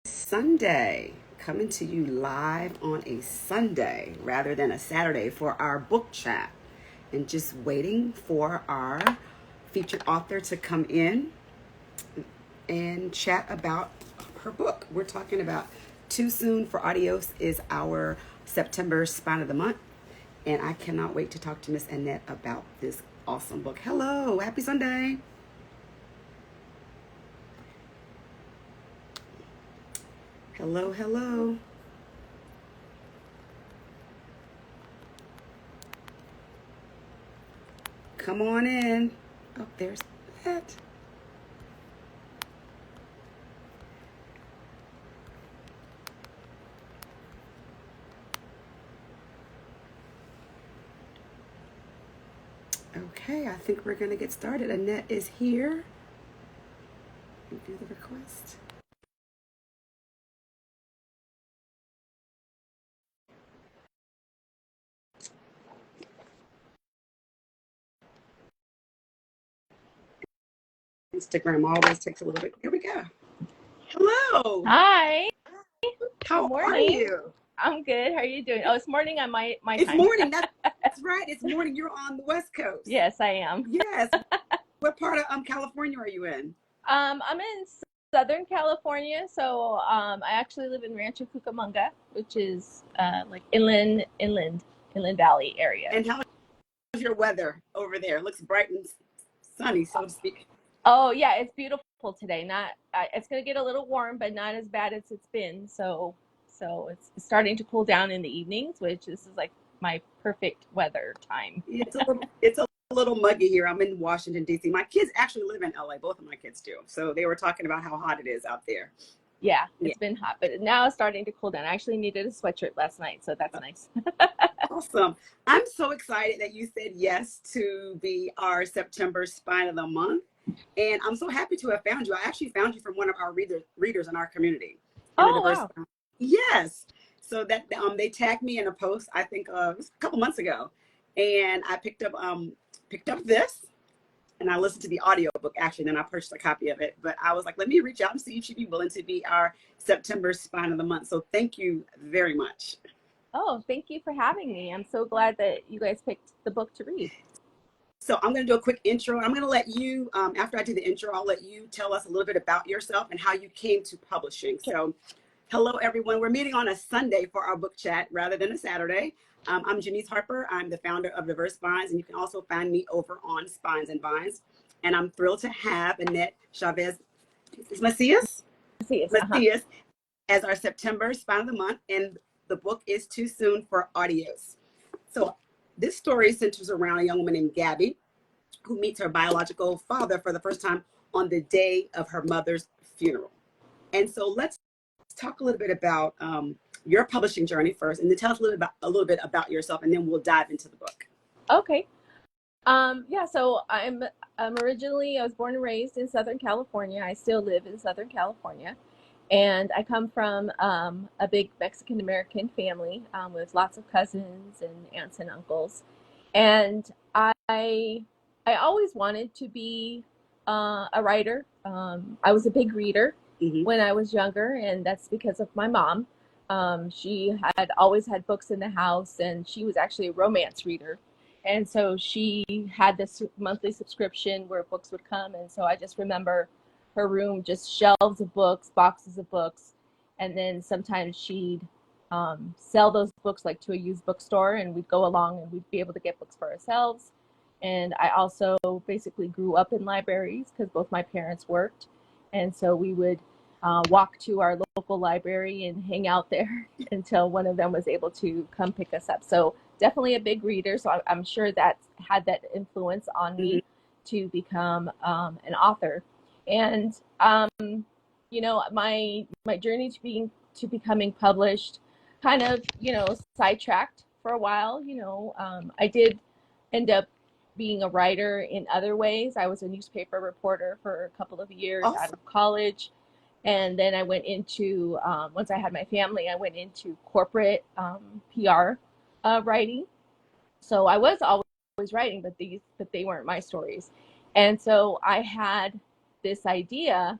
Sunday, coming to you live on a Sunday rather than a Saturday for our book chat, and just waiting for our featured author to come in and chat about her book. We're talking about Too Soon for Adios is our September spine of the month, and I cannot wait to talk to Miss Annette about this awesome book. Hello, happy Sunday. Hello, hello. Come on in. Oh, there's that. Okay, I think we're going to get started. Annette is here. And do the request. Instagram always takes a little bit. Here we go. Hello. Hi. How Good are morning. you? I'm good. How are you doing? Oh, it's morning on my It's time. morning. That's right. It's morning. You're on the West Coast. Yes, I am. Yes. What part of California are you in? I'm in Southern California, so I actually live in Rancho Cucamonga, which is like inland valley area. And how is your weather over there? It looks bright and sunny, so to speak. Oh yeah, it's beautiful today. Not it's gonna get a little warm, but not as bad as it's been. So it's starting to cool down in the evenings, which this is like my perfect weather time. It's a little muggy here. I'm in Washington, D.C. My kids actually live in LA. Both of my kids do. So they were talking about how hot it is out there. Yeah, Yeah. it's been hot, but now it's starting to cool down. I actually needed a sweatshirt last night, so that's nice. Awesome. I'm so excited that you said yes to be our September Spine of the Month. And I'm so happy to have found you. I actually found you from one of our readers in our community. In the Oh, diverse. wow. Yes. So that they tagged me in a post, I think it was a couple months ago. And I picked up this, and I listened to the audiobook actually, then I purchased a copy of it. But I was like, let me reach out and see if she'd be willing to be our September Spine of the Month. So thank you very much. Oh, thank you for having me. I'm so glad that you guys picked the book to read. So I'm going to do a quick intro. I'm going to let you, after I do the intro, I'll let you tell us a little bit about yourself and how you came to publishing. So hello, everyone. We're meeting on a Sunday for our book chat rather than a Saturday. I'm Jamise Harper. I'm the founder of Diverse Spines, and you can also find me over on Spines and Vines. And I'm thrilled to have Annette Chavez Macias, Macias as our September Spine of the Month. And the book is Too Soon for Adiós. So this story centers around a young woman named Gabby, who meets her biological father for the first time on the day of her mother's funeral. And so let's talk a little bit about your publishing journey first, and then tell us a little bit about yourself, and then we'll dive into the book. Okay. Yeah, so I was born and raised in Southern California. I still live in Southern California. And I come from a big Mexican American family with lots of cousins and aunts and uncles. And I always wanted to be a writer. I was a big reader when I was younger, and that's because of my mom. She had always had books in the house, and she was actually a romance reader. And so she had this monthly subscription where books would come. And so I just remember her room, just shelves of books, boxes of books. And then sometimes she'd sell those books like to a used bookstore, and we'd go along and we'd be able to get books for ourselves. And I also basically grew up in libraries because both my parents worked. And so we would walk to our local library and hang out there until one of them was able to come pick us up. So definitely a big reader. So I'm sure that had that influence on me to become an author. And my journey to becoming published kind of sidetracked for a while. I did end up being a writer in other ways. I was a newspaper reporter for a couple of years out of college. And then I went into, once I had my family, I went into corporate PR writing. So I was always writing, but they weren't my stories. And so I had this idea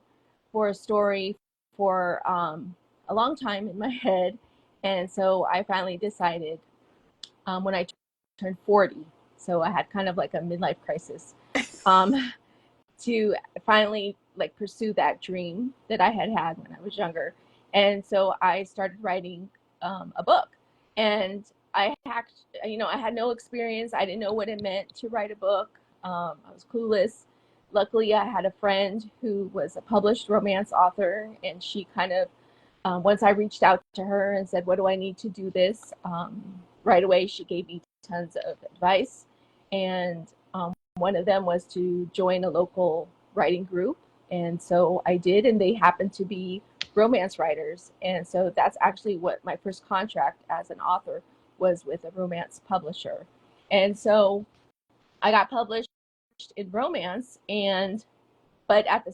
for a story for a long time in my head. And so I finally decided when I turned 40, so I had kind of like a midlife crisis, um, to finally like pursue that dream that I had had when I was younger. And so I started writing a book. And I had no experience. I didn't know what it meant to write a book. I was clueless. Luckily, I had a friend who was a published romance author, and she kind of, once I reached out to her and said, "What do I need to do this?" Right away, she gave me tons of advice, and one of them was to join a local writing group. And so I did, and they happened to be romance writers. And so that's actually what my first contract as an author was, with a romance publisher. And so I got published in romance, but at the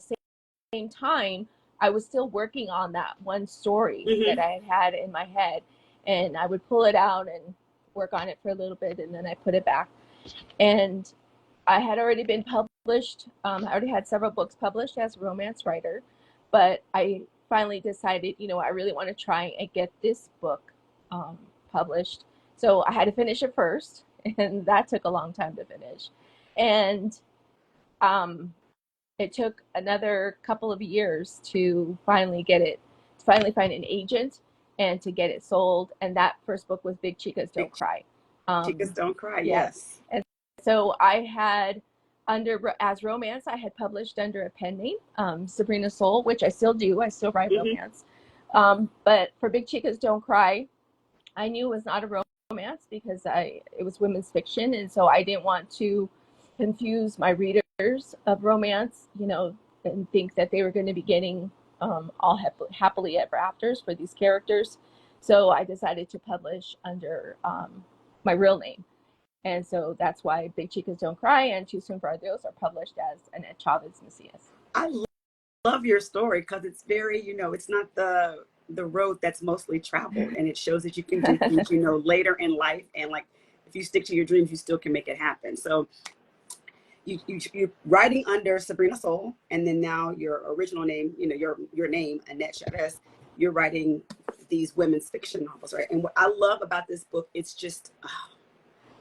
same time, I was still working on that one story that I had in my head. And I would pull it out and work on it for a little bit, and then I put it back. And I had already been published. I already had several books published as a romance writer, but I finally decided, I really want to try and get this book published. So I had to finish it first, and that took a long time to finish. And it took another couple of years to finally find an agent and to get it sold. And that first book was Big Chicas Don't Cry. Chicas Don't Cry, yes. And so I had, as romance, I had published under a pen name, Sabrina Soul, which I still do. I still write romance. But for Big Chicas Don't Cry, I knew it was not a romance because it was women's fiction. And so I didn't want to confuse my readers of romance, and think that they were going to be getting all happily ever afters for these characters. So I decided to publish under my real name. And so that's why Big Chicas Don't Cry and Too Soon for Adiós are published as Annette Chavez Macias. I love your story because it's very, it's not the road that's mostly traveled, and it shows that you can do things, later in life. And like, if you stick to your dreams, you still can make it happen. So you're writing under Sabrina Soul, and then now your original name, your name, Annette Chavez, you're writing these women's fiction novels, right? And what I love about this book, it's just,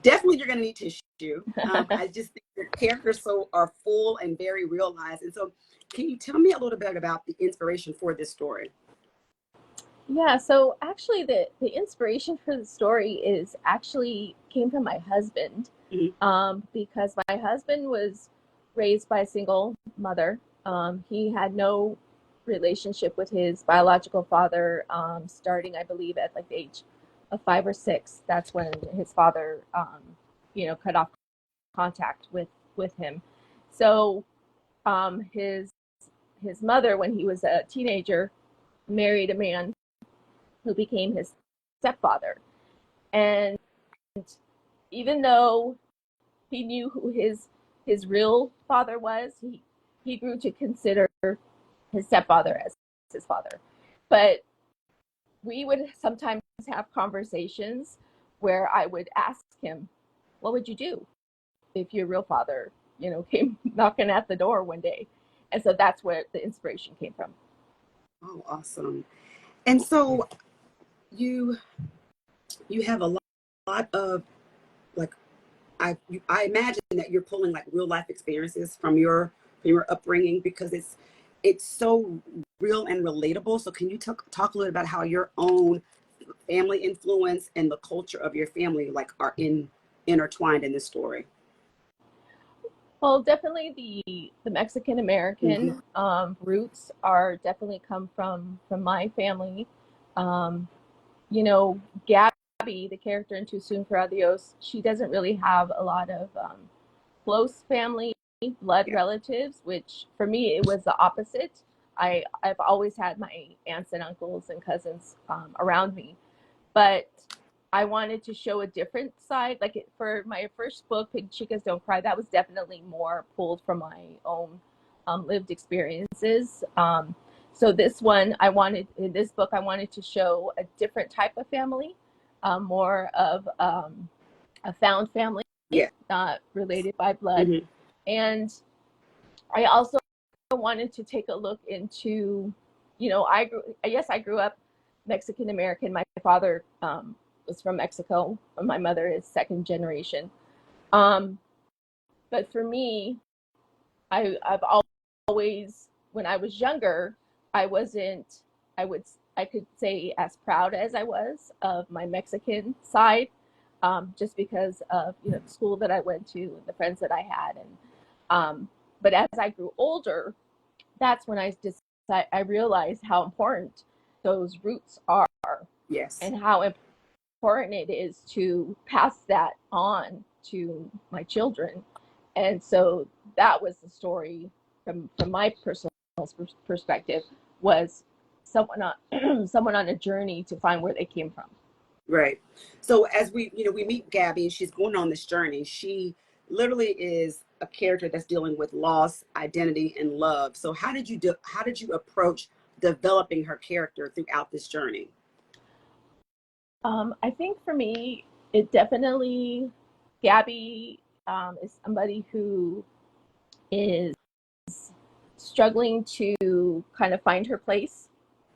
definitely you're going to need tissue. I just think your characters are full and very realized. And so can you tell me a little bit about the inspiration for this story? Yeah, so actually the inspiration for the story came from my husband, because my husband was raised by a single mother. He had no relationship with his biological father, starting, I believe, at like the age of 5 or 6. That's when his father, cut off contact with him. So his mother, when he was a teenager, married a man who became his stepfather. And even though he knew who his real father was, he grew to consider his stepfather as his father. But we would sometimes have conversations where I would ask him, "What would you do if your real father, came knocking at the door one day?" And so that's where the inspiration came from. Oh, awesome. And so you have a lot of, like, I imagine that you're pulling like real life experiences from your upbringing, because it's so real and relatable. So can you talk a little about how your own family influence and the culture of your family are intertwined in this story? Well, definitely the Mexican American roots are definitely come from my family. Gabby, the character in Too Soon for Adiós, she doesn't really have a lot of close family blood relatives, which for me it was the opposite. I've always had my aunts and uncles and cousins around me, but I wanted to show a different side. Like for my first book, Big Chicas Don't Cry, that was definitely more pulled from my own lived experiences. So this one, in this book, I wanted to show a different type of family, more of a found family, not related by blood. And I also wanted to take a look into I grew up Mexican American. My father was from Mexico. My mother is second generation. Um, but for me, I've always, when I was younger, I wasn't, I would, I could say as proud as I was of my Mexican side, just because of, the school that I went to and the friends that I had. But as I grew older, that's when I realized how important those roots are Yes. and how important it is to pass that on to my children. And so that was the story from my personal perspective, was someone on someone on a journey to find where they came from. Right. So as we meet Gabby and she's going on this journey, she literally is a character that's dealing with loss, identity, and love. So how did you approach developing her character throughout this journey? I think for me, it definitely, Gabby is somebody who is struggling to kind of find her place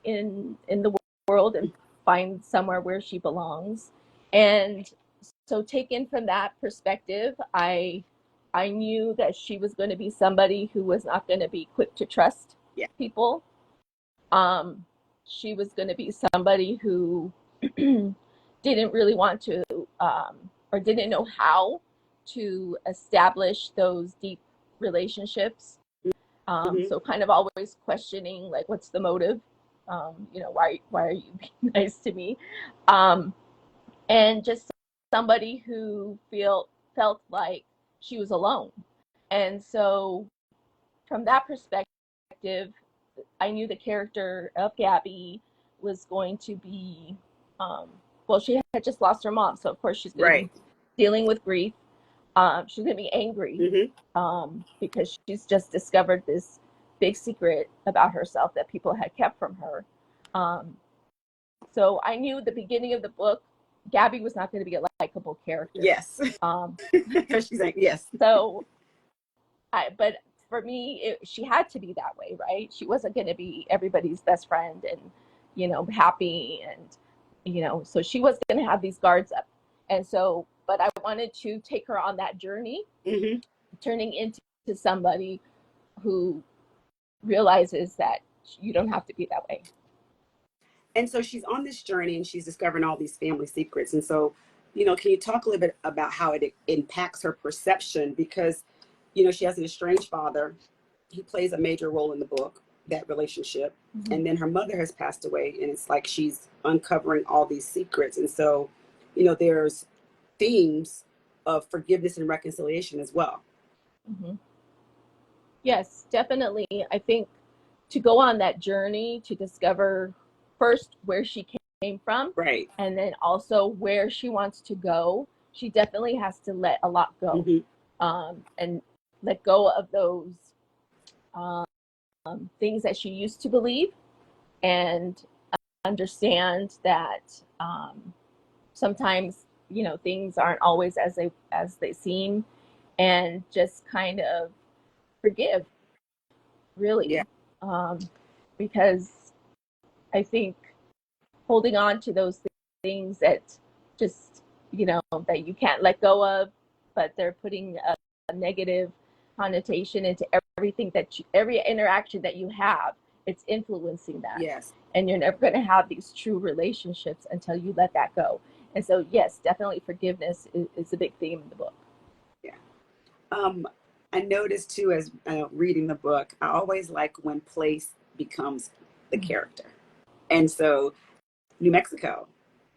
in the world and find somewhere where she belongs. And so taken from that perspective, I knew that she was going to be somebody who was not going to be quick to trust Yeah. people. She was going to be somebody who didn't really want to, or didn't know how to establish those deep relationships. Mm-hmm. So kind of always questioning, like, what's the motive? Why are you being nice to me? And just somebody who felt like she was alone. And so from that perspective, I knew the character of Gabby was going to be, well, she had just lost her mom, so of course she's going to Right. be dealing with grief. She's going to be angry Mm-hmm. because she's just discovered this big secret about herself that people had kept from her. Um, so I knew at the beginning of the book, Gabby was not going to be a likable character. Yes. Um, Because she's like, yes. so but for me, she had to be that way, right? She wasn't going to be everybody's best friend and, happy. And, so she was going to have these guards up. And so, but I wanted to take her on that journey, Mm-hmm. turning into somebody who realizes that you don't have to be that way. And so she's on this journey and she's discovering all these family secrets. And so, can you talk a little bit about how it impacts her perception? Because, she has an estranged father. He plays a major role in the book, that relationship. Mm-hmm. And then her mother has passed away. And it's like she's uncovering all these secrets. And so, there's themes of forgiveness and reconciliation as well. Mm-hmm. Yes, definitely. I think to go on that journey to discover first where she came from, Right. and then also where she wants to go, she definitely has to let a lot go. Mm-hmm. And let go of those um, things that she used to believe, and understand that sometimes things aren't always as they seem, and just kind of forgive, Yeah. really, because I think holding on to those things that just that you can't let go of, but they're putting a negative connotation into everything every interaction that you have, it's influencing that. Yes. And you're never going to have these true relationships until you let that go. And so yes, definitely forgiveness is a big theme in the book. Yeah. I noticed too, as reading the book, I always like when place becomes the character. And so New Mexico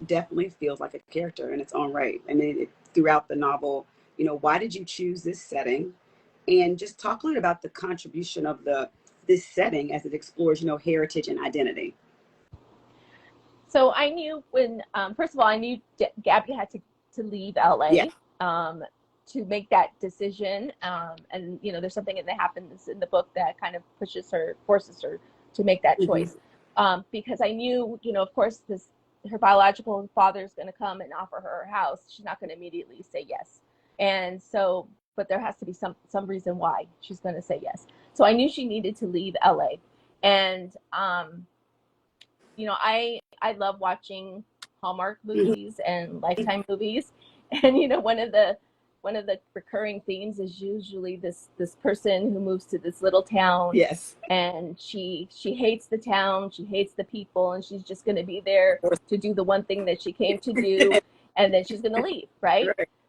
definitely feels like a character in its own right. I mean, throughout the novel, why did you choose this setting? And just talk a little about the contribution of this setting as it explores, heritage and identity. So I knew when, first of all, I knew Gabby had to leave Yeah. LA to make that decision. And, there's something that happens in the book that kind of forces her to make that choice. Mm-hmm. Because I knew, of course, her biological father is going to come and offer her a house. She's not going to immediately say yes. And so, but there has to be some reason why she's going to say yes. So I knew she needed to leave LA. And I love watching Hallmark movies and Lifetime movies, and one of the recurring themes is usually this person who moves to this little town. Yes. And she hates the town, she hates the people, and she's just going to be there to do the one thing that she came to do, and then she's going to leave, right?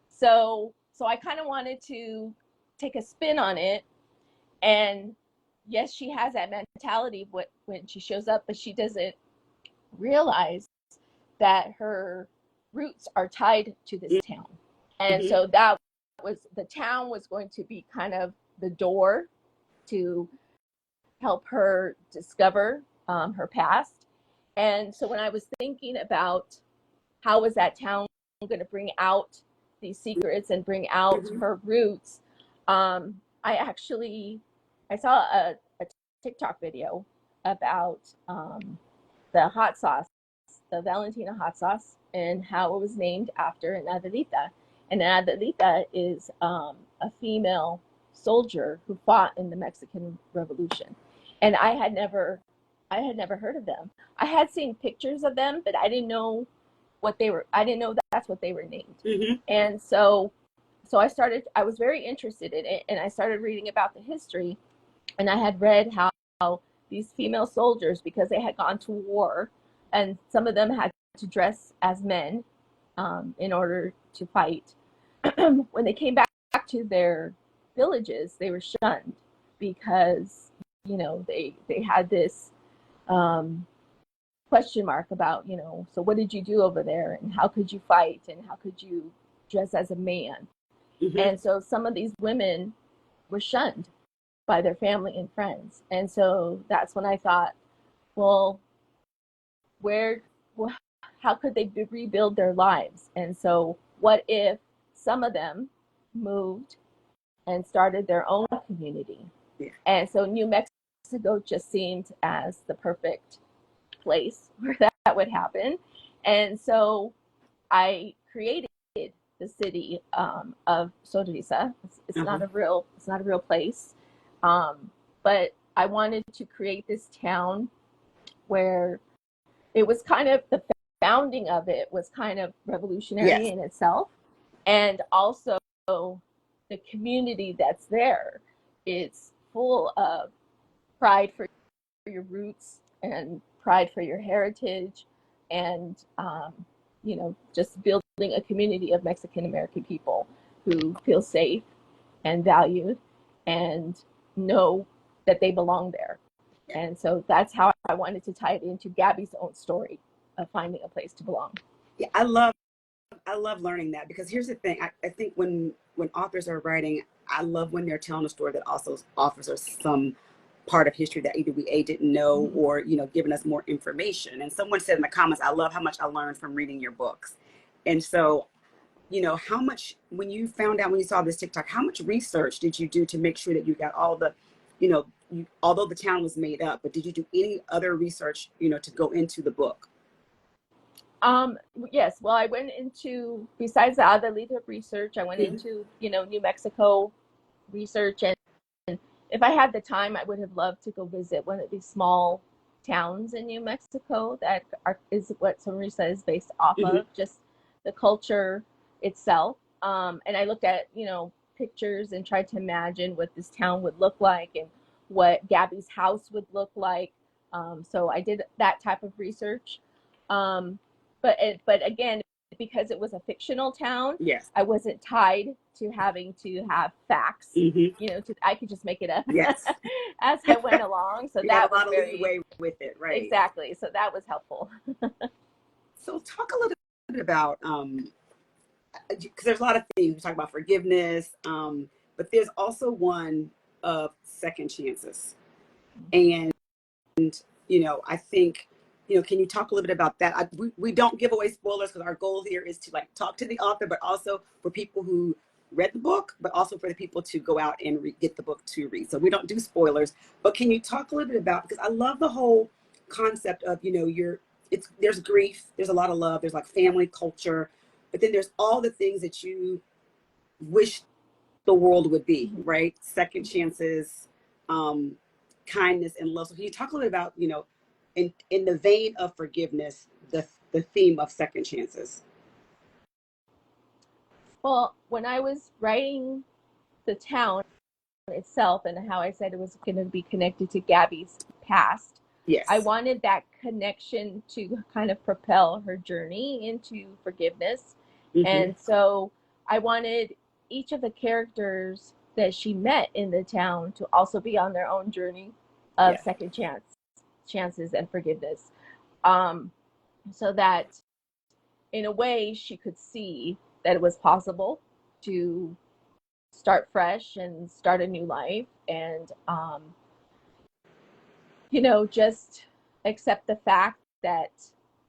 So I kind of wanted to take a spin on it. And yes, she has that mentality when she shows up, but she doesn't realize that her roots are tied to this town. And so that was, the town was going to be kind of the door to help her discover her past. And so when I was thinking about how was that town going to bring out these secrets and bring out her roots, I saw a TikTok video about the hot sauce, the Valentina hot sauce, and how it was named after an Adelita. And an Adelita is a female soldier who fought in the Mexican Revolution. And I had never heard of them. I had seen pictures of them, but I didn't know what they were. I didn't know that's what they were named. And so I was very interested in it, and I started reading about the history. And I had read how these female soldiers, because they had gone to war, and some of them had to dress as men in order to fight. When they came back to their villages, they were shunned because they had this question mark about, so what did you do over there, and how could you fight, and how could you dress as a man? And so some of these women were shunned by their family and friends. And so that's when I thought, well, how could they rebuild their lives? And so what if some of them moved and started their own community? And so New Mexico just seemed as the perfect place where that would happen. And so I created the city of Sonrisa. It's not a real place, but I wanted to create this town where it was kind of, the founding of it was kind of revolutionary in itself, and also the community that's there, it's full of pride for your roots and pride for your heritage, and just building a community of Mexican American people who feel safe and valued and know that they belong there. And so that's how I wanted to tie it into Gabby's own story of finding a place to belong. Yeah, I love learning that, because here's the thing. I think when authors are writing, I love when they're telling a story that also offers us some part of history that either we didn't know or giving us more information. And someone said in the comments, I love how much I learned from reading your books. And so how much, when you saw this TikTok, how much research did you do to make sure that you got all the although the town was made up, but did you do any other research to go into the book? Yes. Well, I went into, besides the Adelita research, I went into New Mexico research, and if I had the time, I would have loved to go visit one of these small towns in New Mexico that is what Sonrisa is based off of, just the culture itself. And I looked at, pictures and tried to imagine what this town would look like and what Gabby's house would look like. So I did that type of research. But again, because it was a fictional town, I wasn't tied to having to have facts. I could just make it up as I went along. So that was very leeway with it, right? Exactly. So that was helpful. So talk a little bit about because there's a lot of things. We talk about forgiveness, but there's also one of second chances, and I think. Can you talk a little bit about that? We don't give away spoilers, because our goal here is to talk to the author, but also for people who read the book, but also for the people to go out and get the book to read. So we don't do spoilers, but can you talk a little bit about, because I love the whole concept of, there's grief, there's a lot of love, there's family, culture, but then there's all the things that you wish the world would be, right? Second chances, kindness and love. So can you talk a little bit about, in the vein of forgiveness, the theme of second chances? Well, when I was writing the town itself and how I said it was going to be connected to Gabby's past, I Yes. wanted that connection to kind of propel her journey into forgiveness. Mm-hmm. And so I wanted each of the characters that she met in the town to also be on their own journey of Yeah. second chances and forgiveness. Um, so that in a way she could see that it was possible to start fresh and start a new life, and just accept the fact that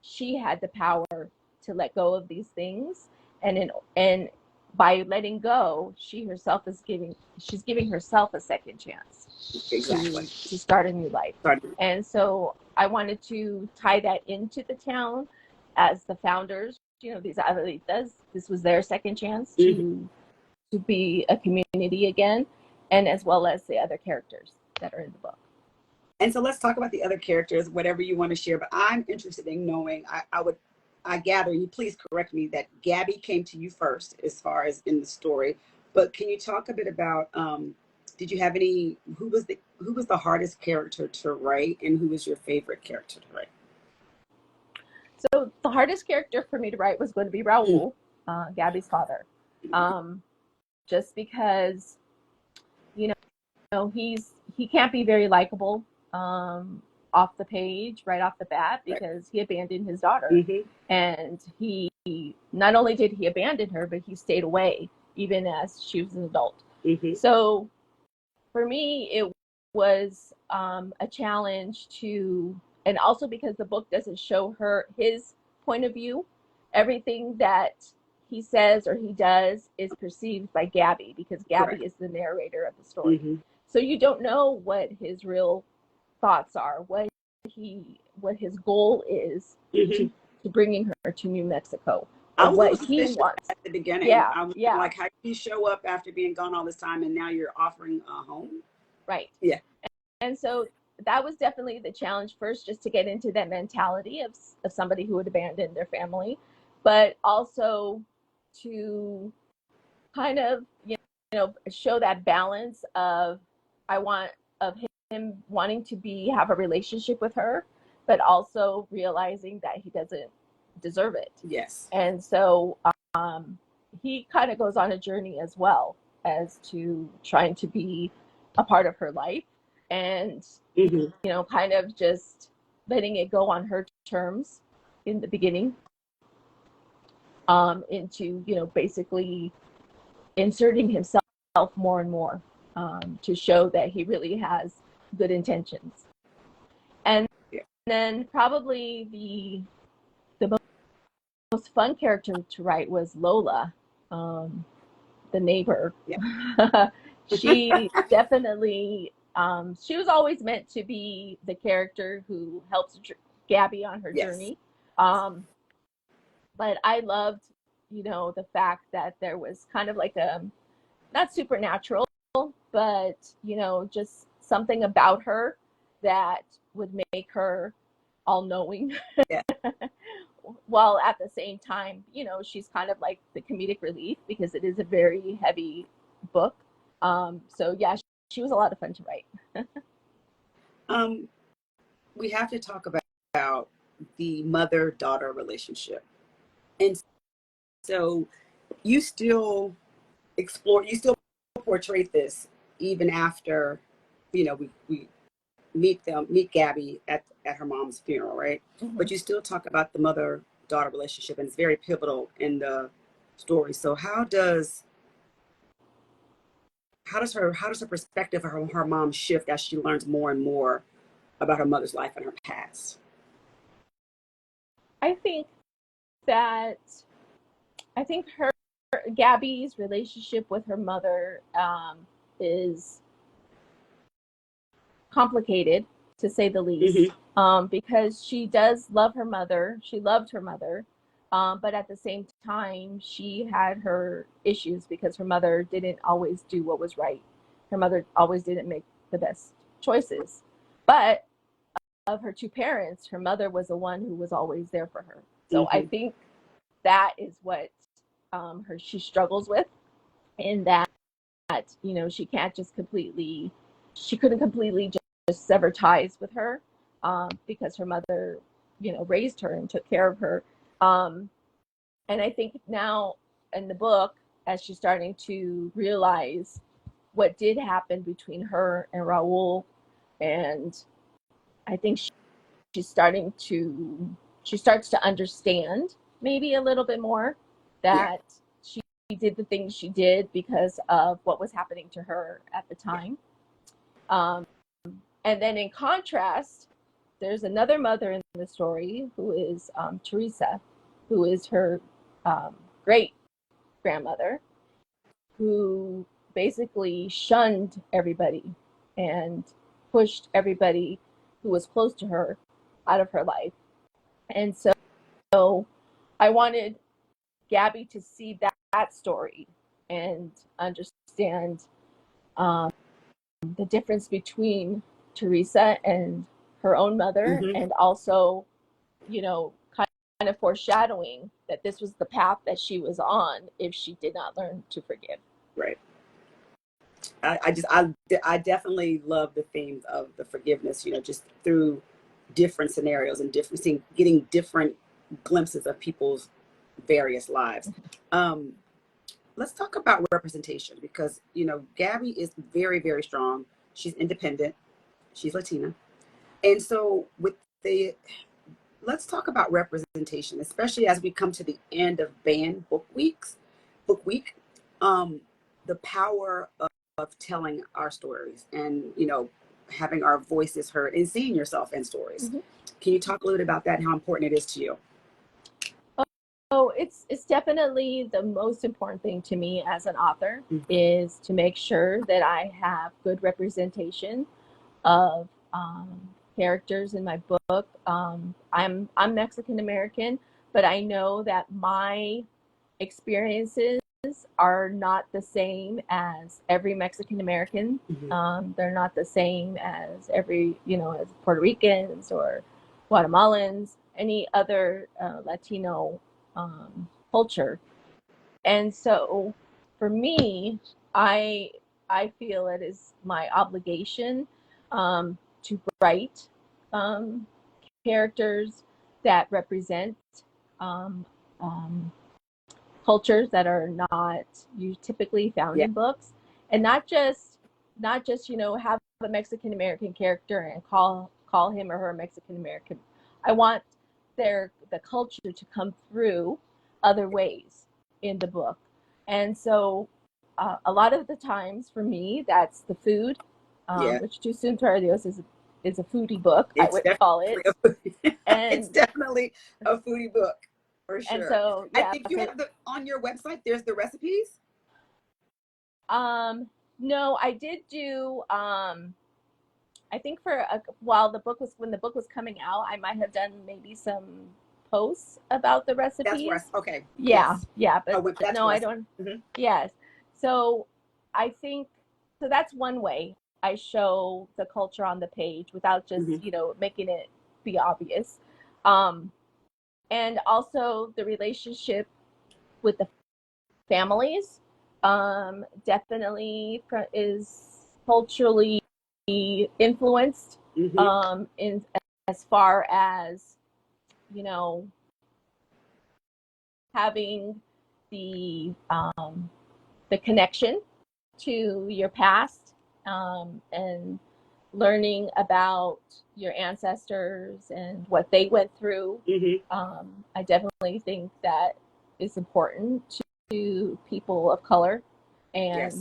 she had the power to let go of these things, and by letting go, she's giving herself a second chance Exactly. to start a new life. Sorry. And so I wanted to tie that into the town as the founders, these abuelitas, this was their second chance Mm-hmm. to be a community again, and as well as the other characters that are in the book. And so let's talk about the other characters, whatever you want to share. But I'm interested in knowing, I gather, you please correct me, that Gabby came to you first as far as in the story. But can you talk a bit about, did you have any, who was the hardest character to write, and who was your favorite character to write? So the hardest character for me to write was going to be Raul, Gabby's father, just because he can't be very likable off the page, right off the bat, because he abandoned his daughter. Mm-hmm. And he not only did he abandon her, but he stayed away even as she was an adult. Mm-hmm. So for me, it was a challenge to, and also because the book doesn't show his point of view, everything that he says or he does is perceived by Gabby, because Gabby is the narrator of the story. Mm-hmm. So you don't know what his real thoughts are, what his goal is Mm-hmm. to bringing her to New Mexico, I or was what he wants at the beginning. Yeah, I was yeah, like, how do you show up after being gone all this time, and now you're offering a home? right. Yeah. And so that was definitely the challenge first, just to get into that mentality of somebody who would abandon their family, but also to kind of show that balance of him wanting to have a relationship with her, but also realizing that he doesn't deserve it. Yes. And so he kind of goes on a journey as well as to trying to be a part of her life, and Mm-hmm. kind of just letting it go on her terms in the beginning, into basically inserting himself more and more, to show that he really has good intentions. And then probably the most fun character to write was Lola, the neighbor. Yeah. She definitely, she was always meant to be the character who helps Gabby on her journey. But I loved, the fact that there was kind of like not supernatural, but, just something about her that would make her all knowing. Yeah. While at the same time, she's kind of like the comedic relief, because it is a very heavy book. So yeah, she was a lot of fun to write. We have to talk about the mother-daughter relationship. And so you still portray this even after, we meet Gabby at her mom's funeral, right? Mm-hmm. But you still talk about the mother-daughter relationship, and it's very pivotal in the story. So how does her perspective of her mom shift as she learns more and more about her mother's life and her past? I think that her Gabby's relationship with her mother is complicated, to say the least. Mm-hmm. Because she does love her mother. She loved her mother. But at the same time, she had her issues because her mother didn't always do what was right. Her mother always didn't make the best choices. But her two parents, her mother was the one who was always there for her. So I think that is what she struggles with, in that, you know, she couldn't completely just sever ties with her, because her mother, you know, raised her and took care of her. And I think now in the book, as she's starting to realize what did happen between her and Raul, and I think she starts to understand maybe a little bit more that she did the things she did because of what was happening to her at the time. And then in contrast, there's another mother in the story who is Teresa, who is her great grandmother, who basically shunned everybody and pushed everybody who was close to her out of her life. And so I wanted Gabby to see that story and understand the difference between Teresa and her own mother, and also, you know, kind of foreshadowing that this was the path that she was on if she did not learn to forgive. Right. I definitely love the themes of the forgiveness, you know, just through different scenarios and getting different glimpses of people's various lives. Let's talk about representation, because, you know, Gabby is very, very strong. She's independent. She's Latina. And so let's talk about representation, especially as we come to the end of banned book week. The power of telling our stories and, you know, having our voices heard and seeing yourself in stories. Can you talk a little bit about that and how important it is to you? Oh, it's definitely the most important thing to me as an author, is to make sure that I have good representation of characters in my book. I'm Mexican American, but I know that my experiences are not the same as every Mexican American. They're not the same as every, you know, as Puerto Ricans or Guatemalans, any other Latino culture. And so for me, I feel it is my obligation to write characters that represent cultures that are not typically found in books, and not just you know, have a Mexican American character and call him or her Mexican American. I want the culture to come through other ways in the book. And so a lot of the times for me, that's the food, which Too Soon for Adiós is a foodie book, I would call it. And it's definitely a foodie book, for sure. And so, I think you have on your website, there's the recipes. No, I did do, I think when the book was coming out, I might have done maybe some posts about the recipes. That's okay. Yeah, but no, I don't. Yes. So I think, so that's one way I show the culture on the page without just, you know, making it be obvious. And also the relationship with the families definitely is culturally influenced, in as far as, you know, having the connection to your past, and learning about your ancestors and what they went through. I definitely think that is important to people of color, and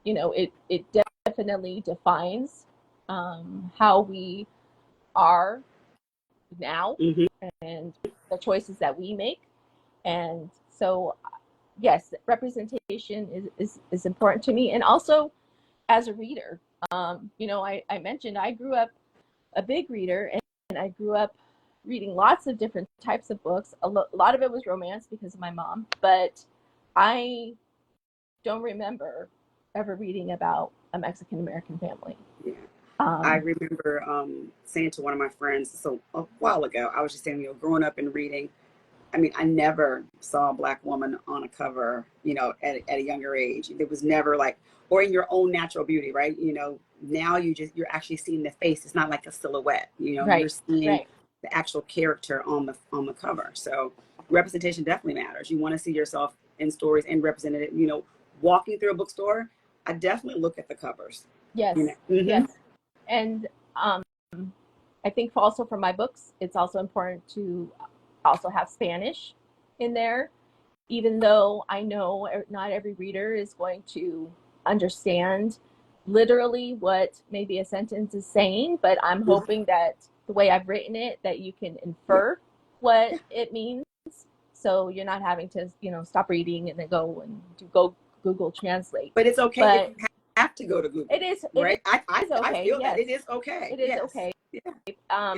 you know, it definitely defines how we are now, and the choices that we make. And so yes, representation is important to me. And also as a reader, you know, I mentioned I grew up a big reader, and I grew up reading lots of different types of books. A lot of it was romance because of my mom, but I don't remember ever reading about a Mexican American family. Yeah. I Um, remember saying to one of my friends, so a while ago, I was just saying, growing up and reading, I mean, I never saw a Black woman on a cover, at a younger age. There was never like, or in your own natural beauty, right? Now you're actually seeing the face. It's not like a silhouette, you're right, seeing right. the actual character on the cover. So representation definitely matters. You want to see yourself in stories and represented, walking through a bookstore. I definitely look at the covers, Yes, Mm-hmm. yes. And um, I think also for my books, it's also important to also have Spanish in there, even though I know not every reader is going to understand literally what maybe a sentence is saying, but I'm Mm-hmm. hoping that the way I've written it, that you can Yeah. infer what it means. So you're not having to, stop reading and then go and go Google Translate. But it's okay if But you have to go to Google, it right? I okay. feel that Yes, it is okay. it is Yes. okay. Yeah.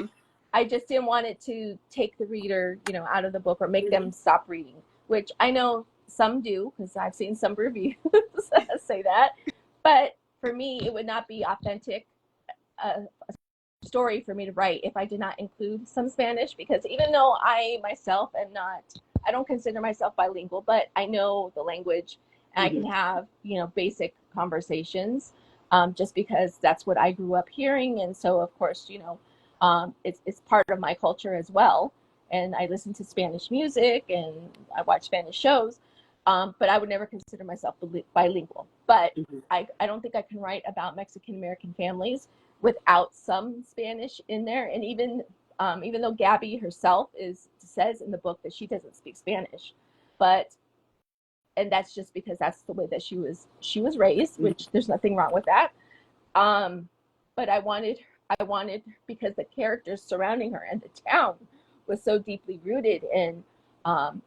I just didn't want it to take the reader, out of the book or make Mm-hmm. them stop reading, which I know some do because I've seen some reviews say that. But for me, it would not be authentic story for me to write if I did not include some Spanish, because even though I myself am not, I don't consider myself bilingual, but I know the language and I can Mm-hmm. have, basic conversations, just because that's what I grew up hearing. And so, of course, it's part of my culture as well. And I listen to Spanish music and I watch Spanish shows, but I would never consider myself bilingual. But Mm-hmm. I don't think I can write about Mexican American families without some Spanish in there. And even though Gabby herself says in the book that she doesn't speak Spanish, but and that's just because that's the way that she was raised, which there's nothing wrong with that. Um, but I wanted because the characters surrounding her and the town was so deeply rooted in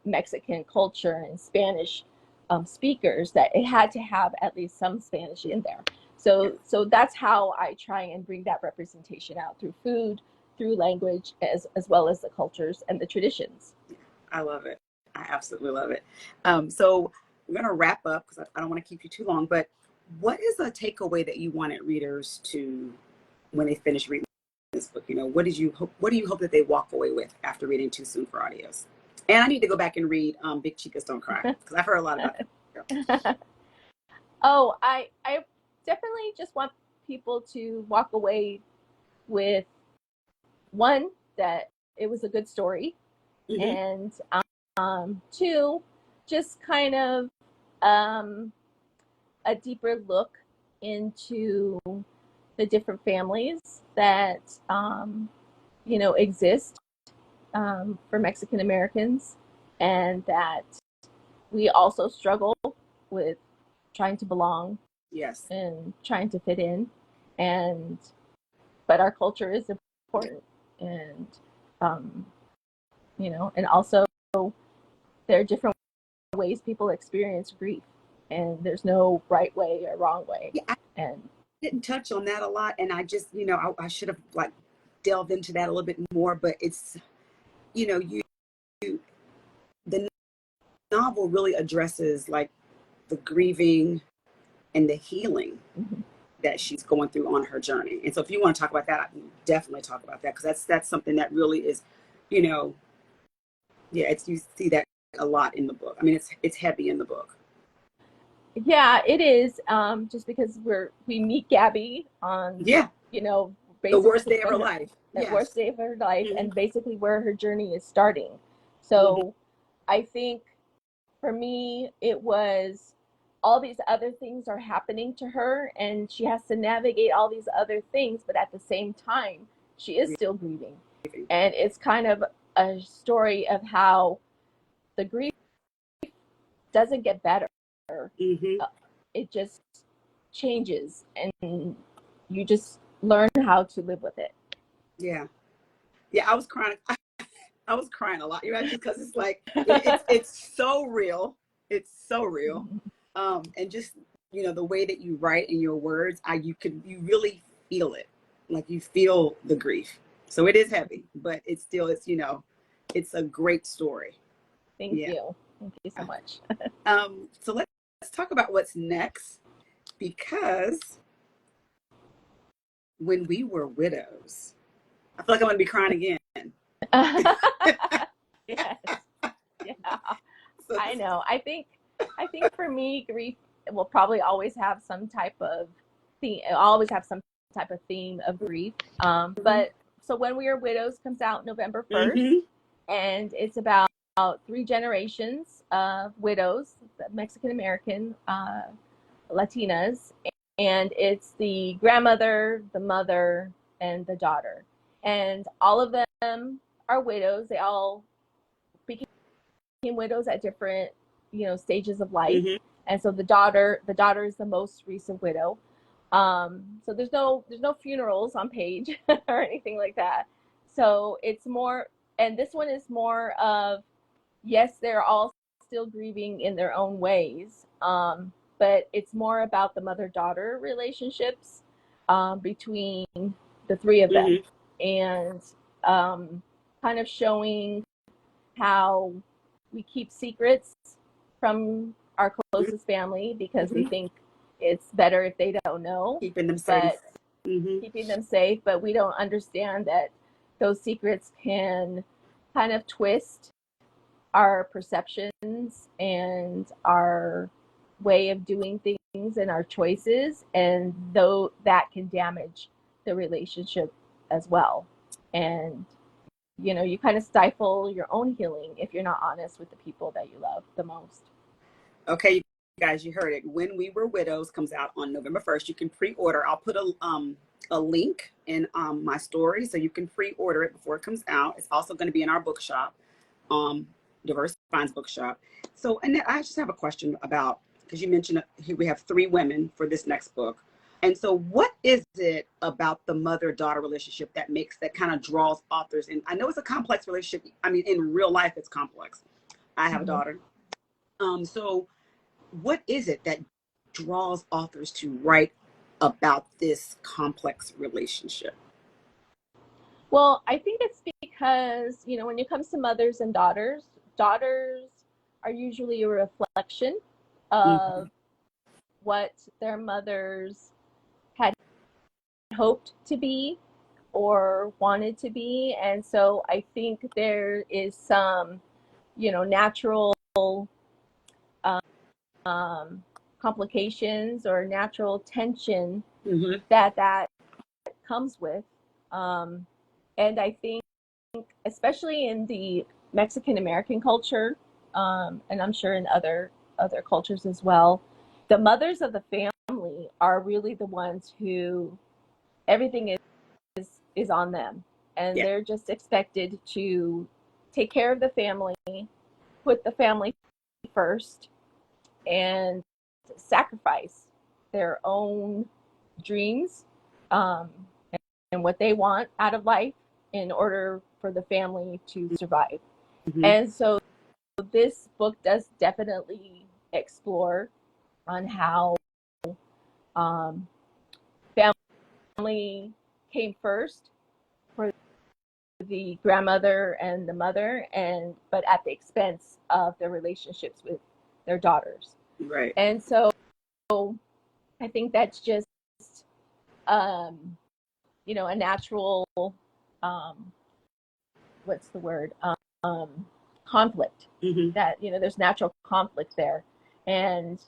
Mexican culture and Spanish speakers that it had to have at least some Spanish in there. So that's how I try and bring that representation out through food, through language, as well as the cultures and the traditions. I love it. I absolutely love it. So we're going to wrap up because I don't want to keep you too long, but what is a takeaway that you wanted readers to, when they finish reading this book, what do you hope that they walk away with after reading Too Soon for Adios? And I need to go back and read Big Chicas Don't Cry because I've heard a lot about that. Oh, I definitely just want people to walk away with one, that it was a good story, Mm-hmm. and two, just kind of um, a deeper look into the different families that exist for Mexican Americans, and that we also struggle with trying to belong Yes. and trying to fit in, and but our culture is important, and um, and also there are different ways people experience grief, and there's no right way or wrong way. Yeah, I And didn't touch on that a lot, and I just, I should have like delved into that a little bit more, but it's, you the novel really addresses like the grieving and the healing mm-hmm. that she's going through on her journey. And so if you want to talk about that, I can definitely talk about that because that's something that really is, you know, yeah, it's, you see that a lot in the book. I mean, it's heavy in the book. Yeah, it is, just because we meet Gabby on, Yeah, the worst basically day of her life. the Yes. worst day of her life, Mm-hmm. and basically where her journey is starting. Mm-hmm. So I think for me, it was all these other things are happening to her, and she has to navigate all these other things, but at the same time, she is still grieving. And it's kind of a story of how the grief doesn't get better. Mm-hmm. It just changes, and you just learn how to live with it. Yeah. Yeah, I was crying. I was crying a lot, just because it's like it's so real. It's so real. And just the way that you write in your words, you really feel it. Like you feel the grief. So it is heavy, but it's a great story. Thank Yeah. you. Thank you so much. So let's talk about what's next, because When We Were Widows. I feel like I'm going to be crying again. Yes. Yeah. So I know. I think for me, grief will probably always have some type of theme. Always have some type of theme of grief. But so When We Are Widows comes out November 1st, and it's about three generations of widows, Mexican American, Latinas, and it's the grandmother, the mother, and the daughter, and all of them are widows. They all became widows at different, stages of life. And so the daughter is the most recent widow. So there's no funerals on page or anything like that. So it's more, and this one is more of, yes, they're all still grieving in their own ways, but it's more about the mother-daughter relationships between the three of them, and kind of showing how we keep secrets from our closest family because we think it's better if they don't know. Keeping them safe. Keeping them safe, but we don't understand that those secrets can kind of twist our perceptions and our way of doing things and our choices, and though that can damage the relationship as well. And you kind of stifle your own healing if you're not honest with the people that you love the most. Okay, guys, you heard it. When We Were Widows comes out on November 1st. You can pre-order. I'll put a link in my story so you can pre-order it before it comes out. It's also going to be in our bookshop, Diverse Finds Bookshop. So, Annette, I just have a question about, because you mentioned here we have three women for this next book. And so what is it about the mother-daughter relationship that kind of draws authors in? I know it's a complex relationship. I mean, in real life, it's complex. I have a daughter. So what is it that draws authors to write about this complex relationship? Well, I think it's because, when it comes to mothers and daughters are usually a reflection of what their mothers had hoped to be or wanted to be. And so I think there is some, natural complications or natural tension that comes with. And I think, especially in the Mexican American culture, and I'm sure in other cultures as well, the mothers of the family are really the ones who everything is on them, and they're just expected to take care of the family, put the family first, and sacrifice their own dreams, and what they want out of life in order for the family to survive. And so this book does definitely explore on how family came first for the grandmother and the mother, but at the expense of their relationships with their daughters. Right. And so I think that's just a natural what's the word, conflict, that there's natural conflict there, and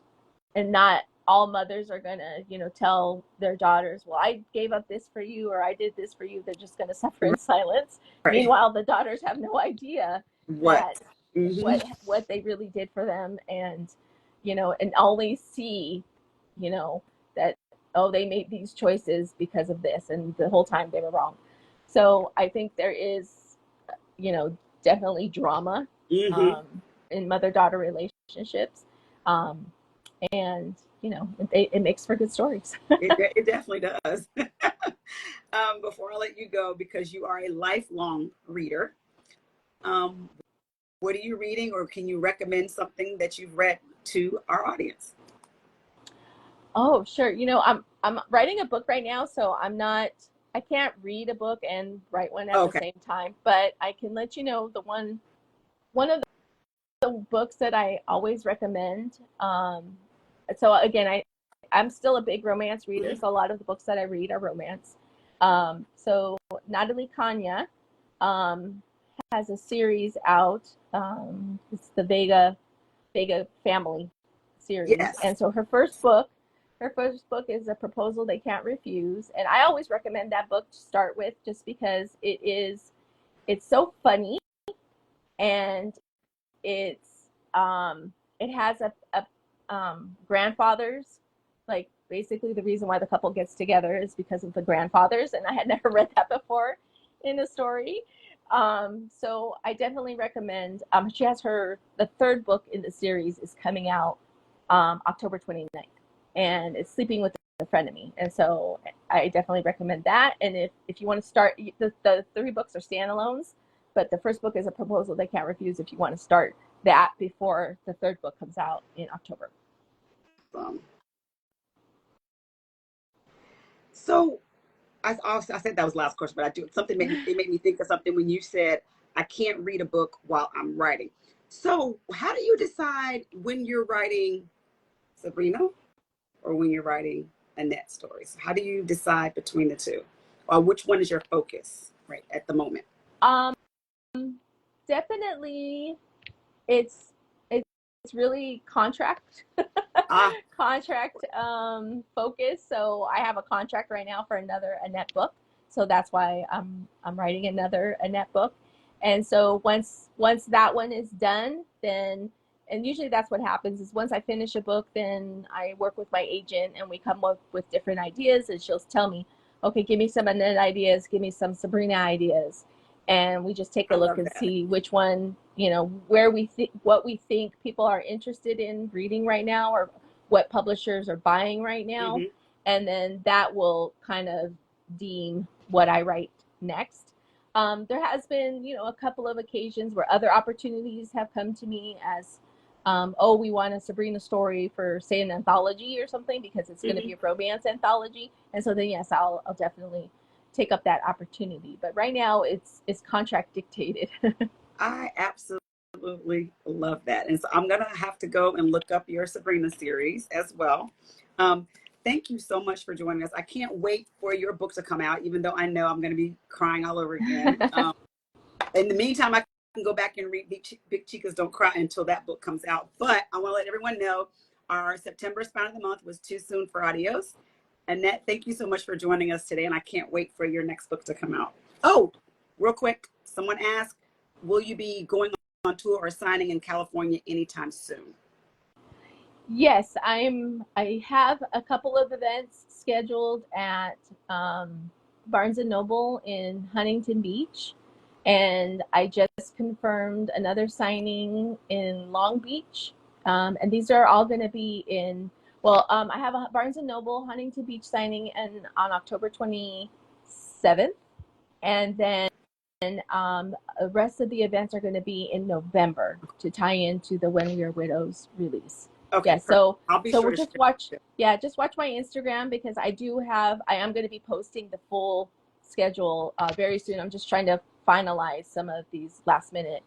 not all mothers are gonna tell their daughters, well, I gave up this for you, or I did this for you. They're just gonna suffer in silence. Meanwhile, the daughters have no idea what they really did for them, and and only see that, oh, they made these choices because of this, and the whole time they were wrong. So I think there is definitely drama in mother-daughter relationships, and it makes for good stories. It definitely does. Before I let you go, because you are a lifelong reader, what are you reading, or can you recommend something that you've read to our audience? Oh, sure. I'm writing a book right now, so I can't read a book and write one at the same time, but I can let you know one of the books that I always recommend. So again, I'm still a big romance reader, so a lot of the books that I read are romance. So Natalie Kanya has a series out. It's the Vega family series. Yes. And so her first book is A Proposal They Can't Refuse. And I always recommend that book to start with just because it's so funny, and it has grandfathers. Like, basically the reason why the couple gets together is because of the grandfathers, and I had never read that before in a story. So I definitely recommend. She has the third book in the series is coming out October 29th, and it's Sleeping with a Frenemy. And so I definitely recommend that. And if you want to start, the three books are standalones, but the first book is A Proposal They Can't Refuse if you want to start that before the third book comes out in October. So I said that was the last question, but it made me think of something when you said I can't read a book while I'm writing. So how do you decide when you're writing Sabrina or when you're writing Annette stories? How do you decide between the two, or which one is your focus right at the moment? Um, Definitely, it's it's really contract Ah, contract focus. So I have a contract right now for another Annette book. So that's why I'm writing another Annette book. And so once that one is done, then, and usually that's what happens, is once I finish a book, then I work with my agent and we come up with different ideas, and she'll tell me, okay, give me some Annette ideas, give me some Sabrina ideas, and we just take a I look love and that. see which one, where we think, what we think people are interested in reading right now, or what publishers are buying right now. Mm-hmm. And then that will kind of deem what I write next. There has been, a couple of occasions where other opportunities have come to me as, oh, we want a Sabrina story for, say, an anthology or something, because it's going to Mm-hmm. be a romance anthology. And so then, yes, I'll definitely take up that opportunity. But right now, it's contract dictated. I absolutely love that. And so I'm going to have to go and look up your Sabrina series as well. Um, Thank you so much for joining us. I can't wait for your book to come out, even though I know I'm going to be crying all over again. In the meantime, I can go back and read Big Chicas Don't Cry until that book comes out. But I want to let everyone know our September Spine of the Month was Too Soon for Adios. Annette, thank you so much for joining us today, and I can't wait for your next book to come out. Oh, real quick, someone asked, will you be going on tour or signing in California anytime soon? Yes, I have a couple of events scheduled at Barnes and Noble in Huntington Beach, and I just confirmed another signing in Long Beach. And these are all going to be in. Well, I have a Barnes and Noble Huntington Beach signing on October 27th, and then the rest of the events are going to be in November to tie into the When We Are Widows release. Okay, Yeah, so I'll be so sure we'll to just share. watch. Yeah, just watch my Instagram, because I am going to be posting the full schedule very soon. I'm just trying to finalize some of these last minute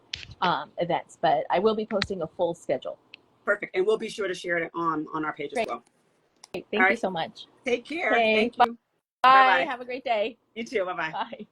events, but I will be posting a full schedule. Perfect, and we'll be sure to share it on our page as Great. well. All Thank you right, so much. take care. Okay, Thank you. Bye bye. bye. Have a great day. You too. Bye bye. Bye.